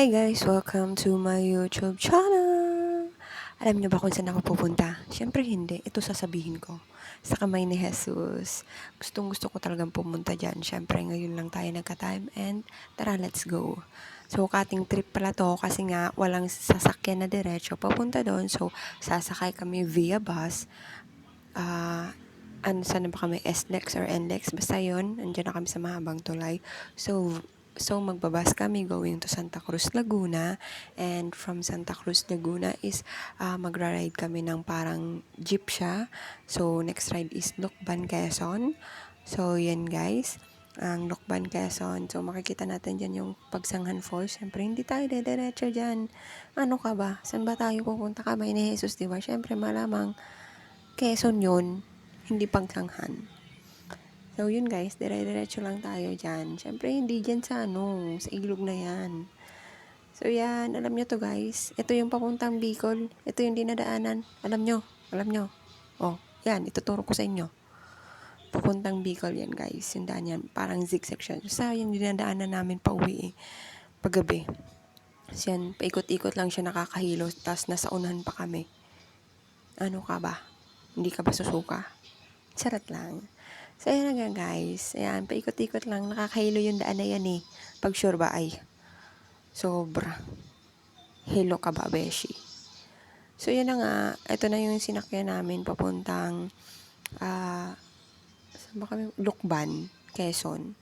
Hi guys! Welcome to my YouTube channel! Alam niyo ba kung saan ako pupunta? Siyempre hindi. Ito sasabihin ko. Sa kamay ni Jesus. Gustong gusto ko talagang pumunta dyan. Siyempre ngayon lang tayo nagka-time and tara, let's go. So, kating trip pala to kasi nga walang sasakyan na diretso papunta doon. So, sasakay kami via bus. Saan na ba kami? SLEX or NLEX? Basta yun. Nandiyan na kami sa mahabang tulay. So magbabas kami going to Santa Cruz, Laguna. And from Santa Cruz, Laguna is magra-ride kami ng parang jeep siya. So next ride is Lucban, Quezon. So yan guys, ang Lucban, Quezon. So makikita natin dyan yung Pagsanghan Falls. Siyempre hindi tayo diretso dyan. Ano ka ba? Saan ba tayo pupunta? Kamay ni Jesus, diba? Siyempre malamang Quezon yun, hindi Pagsanghan. So, yun guys, dire-diretso lang tayo dyan. Siyempre, hindi dyan sa sa ilog na yan. So, yan, alam nyo to guys. Ito yung papuntang Bicol. Ito yung dinadaanan. Alam nyo. Oh, yan, ituturo ko sa inyo. Papuntang Bicol yan guys. Yung daan yan, parang zigzag siya. Sa yung dinadaanan namin pa uwi paggabi. So, yan, paikot-ikot lang siya nakakahilo. Tapos, nasa unahan pa kami. Ano ka ba? Hindi ka ba susuka? Charot lang. So, ayan na nga guys. Ayan, paikot-ikot lang. Nakakahilo yung daan na yan eh. Pag sure ba ay sobra. Hilo ka ba, beshi? So, yan na nga. Ito na yung sinakyan namin papuntang saan ba kami? Lucban, Quezon.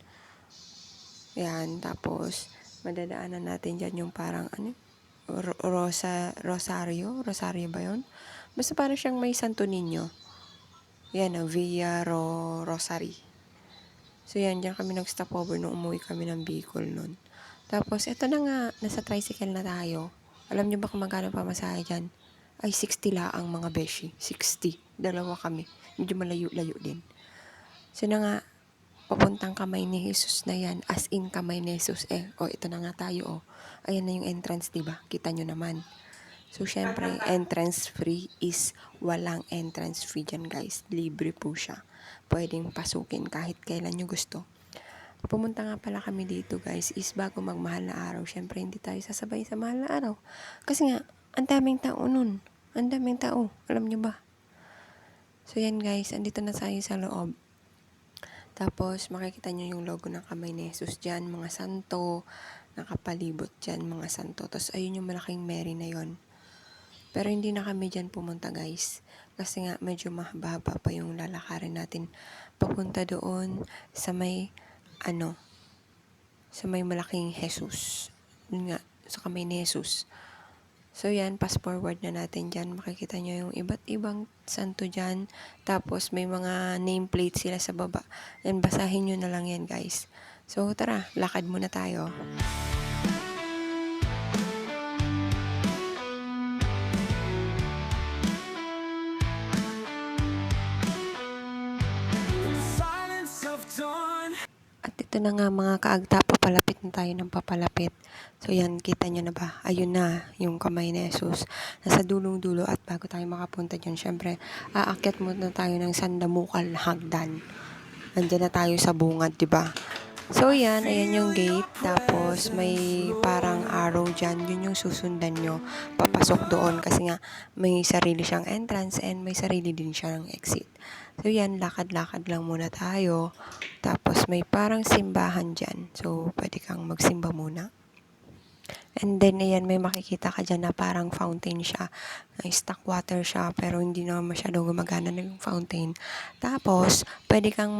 Ayan, tapos madadaanan natin dyan yung parang Rosario? Rosario ba yun? Basta parang siyang may Santo Niño. Yan, Villa Rosary. So yan, dyan kami nag-stop over nung umuwi kami ng Bicol nun. Tapos, eto na nga, nasa tricycle na tayo. Alam nyo ba kung magkano pamasahe dyan? Ay, 60 la ang mga beshi. 60. Dalawa kami. Medyo malayo-layo din. So na nga, papuntang kamay ni Jesus na yan. As in kamay ni Jesus ito na nga tayo Ayan na yung entrance, diba? Kita nyo naman. So, syempre, entrance free is walang entrance fee dyan, guys. Libre po siya. Pwedeng pasukin kahit kailan nyo gusto. Pumunta nga pala kami dito, guys, is bago magmahal na araw. Syempre, hindi tayo sasabay sa mahal na araw. Kasi nga, ang daming tao nun. Ang daming tao. Alam nyo ba? So, yan, guys. Andito na tayo sa loob. Tapos, makikita nyo yung logo ng kamay ni Jesus dyan. Mga santo. Nakapalibot dyan, mga santo. Tapos, ayun yung malaking Mary na yon. Pero hindi na kami dyan pumunta guys. Kasi nga medyo mahaba pa yung lalakarin natin papunta doon sa may sa may malaking Jesus. Yun nga, sa kamay ni Jesus. So yan, fast forward na natin dyan. Makikita nyo yung iba't ibang santo dyan. Tapos may mga nameplate sila sa baba. And basahin nyo na lang yan guys. So tara, lakad muna tayo. At ito na nga mga kaagta, papalapit na tayo ng papalapit. So yan, kita nyo na ba? Ayun na, yung kamay ni Jesus. Nasa dulong-dulo at bago tayo makapunta dyan, syempre, aakyat muna tayo ng sandamukal na hagdan. Nandiyan na tayo sa bungad, di ba? So yan, ayan yung gate. Tapos may parang arrow dyan. Yun yung susundan nyo. Papasok doon kasi nga may sarili siyang entrance and may sarili din siyang exit. So yan, lakad-lakad lang muna tayo. Tapos may parang simbahan dyan. So pwede kang magsimba muna. And then, ayan, may makikita ka dyan na parang fountain siya. Stock water siya, pero hindi naman masyado gumagana ng fountain. Tapos, pwede kang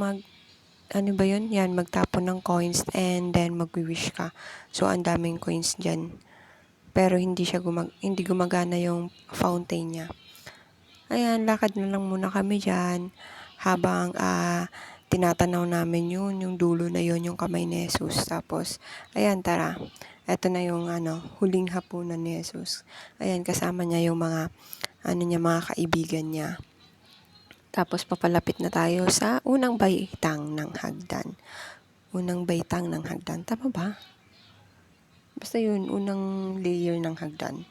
yan, magtapon ng coins and then magwi-wish ka. So, ang daming coins dyan. Pero hindi gumagana yung fountain niya. Ayan, lakad na lang muna kami dyan habang tinatanaw namin yung dulo na yun, yung kamay ni Jesus. Tapos, ayan, tara. Ito na yung huling hapunan ni Jesus. Ayan, kasama niya yung mga mga kaibigan niya. Tapos papalapit na tayo sa unang baitang ng hagdan. Unang baitang ng hagdan. Tama ba? Basta yun, unang layer ng hagdan.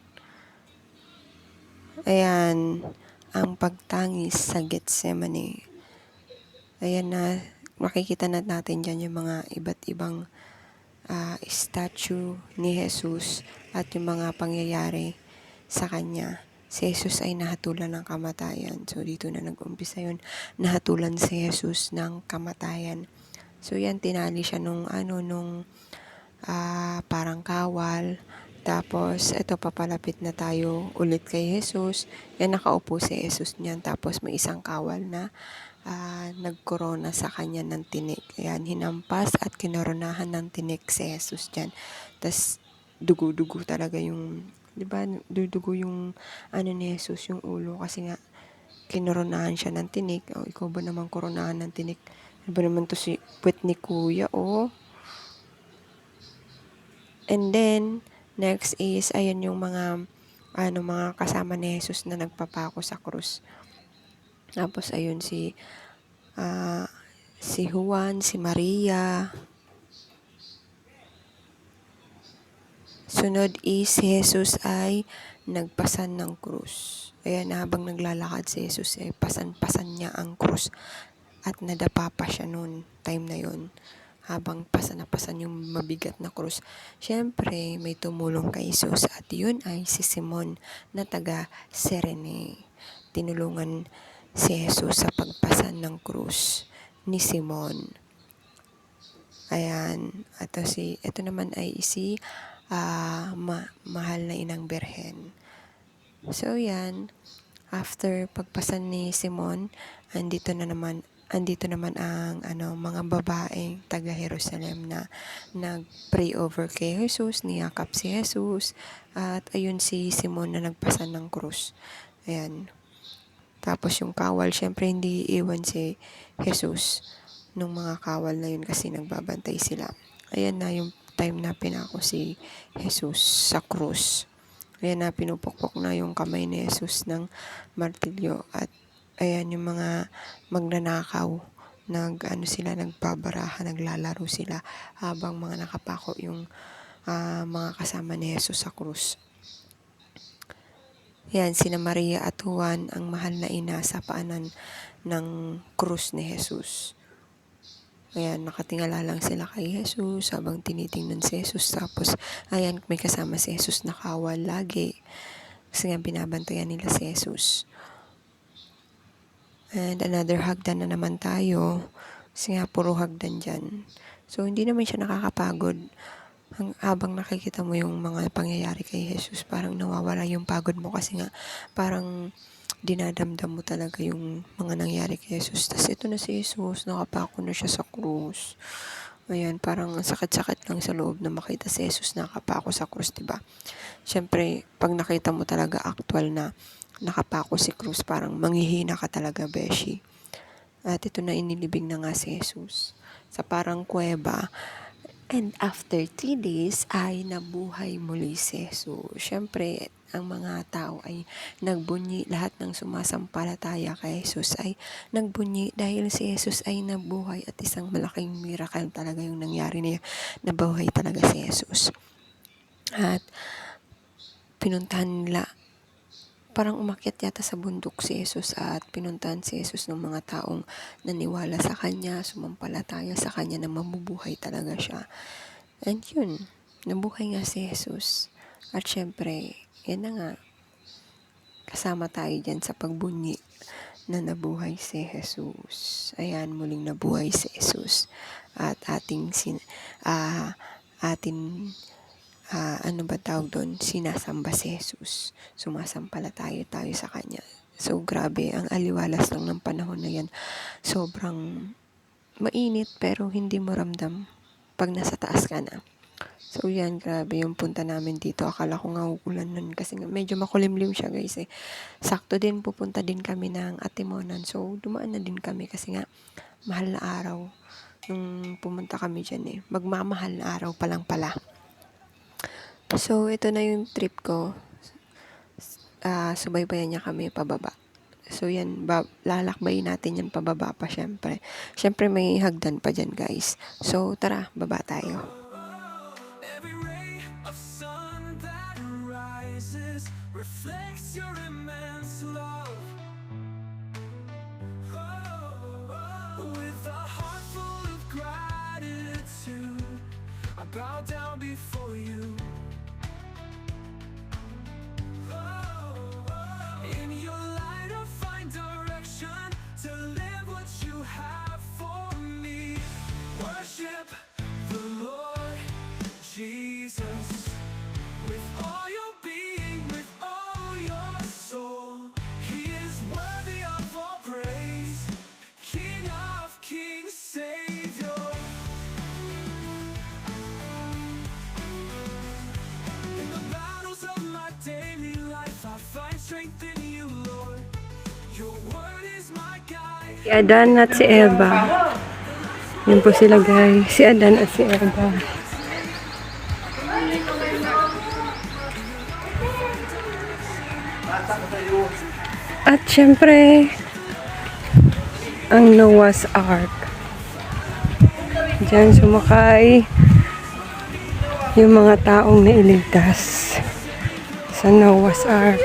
Ayan, ang pagtangis sa Getsemani. Ayan na, makikita na natin dyan yung mga iba't ibang statue ni Jesus at yung mga pangyayari sa kanya, si Jesus ay nahatulan ng kamatayan. So, dito na nag-umpisa yun. Nahatulan si Jesus ng kamatayan. So, yan, tinali siya nung parang kawal. Tapos, ito, papalapit na tayo ulit kay Jesus. Yan, nakaupo si Jesus niyan. Tapos, may isang kawal na nagkorona sa kanya ng tinik. Ayan, hinampas at kinoronahan ng tinik si Jesus dyan. Tapos, dugo-dugo talaga yung, di ba, dudugo yung ni Jesus, yung ulo. Kasi nga, kinoronahan siya ng tinik. O, ikaw ba naman koronahan ng tinik? Ano ba naman to si puwet ni kuya, And then, next is, ayan yung mga kasama ni Jesus na nagpapako sa krus. Tapos, ayun si Juan, si Maria. Sunod is si Jesus ay nagpasan ng krus. Ayan, habang naglalakad si Jesus, pasan-pasan niya ang krus. At nadapa pa siya noon, time na yon. Habang pasan yung mabigat na krus. Siyempre, may tumulong kay Jesus at yun ay si Simon na taga Cyrene. Tinulungan si Jesus sa pagpasan ng krus ni Simon. Ayan, ito naman ay si mahal na Inang Birhen. So yan, after pagpasan ni Simon, andito naman ang mga babaeng taga Jerusalem na nag-pray over kay Jesus, niyakap si Jesus, at ayun si Simon na nagpasan ng krus. Ayan. Tapos yung kawal, syempre hindi iwan si Jesus nung mga kawal na yun kasi nagbabantay sila. Ayan na yung time na pinako si Jesus sa krus. Ayan na, pinupukpok na yung kamay ni Jesus ng martilyo. At ayan yung mga magnanakaw. Nagbabaraha, naglalaro sila habang mga nakapako yung mga kasama ni Jesus sa krus. Yan, sina Maria at Juan, ang mahal na ina sa paanan ng krus ni Jesus. Ayan, nakatingala lang sila kay Jesus habang tinitingnan si Jesus. Tapos, ayan, may kasama si Jesus na kawal lagi. Kasi nga, binabantayan nila si Jesus. And another hagdan na naman tayo. Kasi nga, puro hagdan dyan. So, hindi naman siya nakakapagod. Habang nakikita mo yung mga pangyayari kay Jesus, parang nawawala yung pagod mo kasi nga, parang dinadamdam mo talaga yung mga nangyari kay Jesus. Tapos ito na si Jesus, nakapako na siya sa krus. Ayan, parang sakit-sakit lang sa loob na makita si Jesus nakapako sa krus, diba? Siyempre, pag nakita mo talaga actual na nakapako si krus, parang manghihina ka talaga, beshi. At ito na, inilibing na nga si Jesus sa parang kuweba. And after 3 days ay nabuhay muli si Jesus. Siyempre, ang mga tao ay nagbunyi, lahat ng sumasampalataya kay Jesus ay nagbunyi dahil si Jesus ay nabuhay at isang malaking miracle talaga yung nangyari niya. Nabuhay talaga si Jesus. At pinuntahan nila, parang umakyat yata sa bundok si Jesus at pinuntahan si Jesus ng mga taong naniwala sa kanya, sumampalataya sa kanya na mabubuhay talaga siya. And yun, nabuhay nga si Jesus. At syempre, yan na nga, kasama tayo dyan sa pagbunyi na nabuhay si Jesus. Ayan, muling nabuhay si Jesus. At sinasamba si Jesus. Sumasampalataya tayo sa kanya. So, grabe, ang aliwalas lang ng panahon na yan. Sobrang mainit pero hindi mo ramdam pag nasa taas ka na. So yan, grabe yung punta namin dito. Akala ko nga uulan nun kasi medyo makulimlim siya, guys. Sakto din, pupunta din kami ng Atimonan. So dumaan na din kami kasi nga mahal na araw nung pumunta kami dyan. Magmamahal na araw pa lang pala. So ito na yung trip ko. Subaybayan niya kami pababa. So yan, lalakbayin natin yan pababa pa syempre. Syempre may hagdan pa dyan, guys. So tara, baba tayo. Every ray of sun that rises reflects your immense love. With a heart full of gratitude, I bow down before you. In your light I'll find direction to live what you have for me. Worship the Lord Jesus with all your being, with all your soul. He is worthy of all praise, King of kings, Savior. In the battles of my daily life, I find strength in you, Lord. Your word is my guide. Si Adan at si Eva. Yun po sila guys. Si Adan at si Eva. At syempre, ang Noah's Ark. Diyan sumakay yung mga taong nailigtas sa Noah's Ark.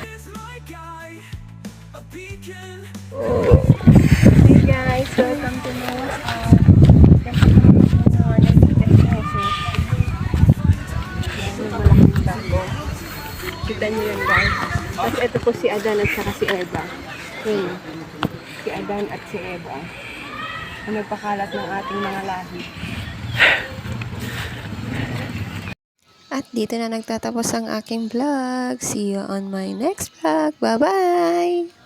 Is my guide, a beacon. Hey guys, welcome to Noah's Ark. Yung malaking bago. Kita niyo yun guys. Tapos ito po si Adan at saka si Eva. Yun. Si Adan at si Eva. Ang nagpakalat ng ating mga lahi. At dito na nagtatapos ang aking vlog. See you on my next vlog. Bye-bye!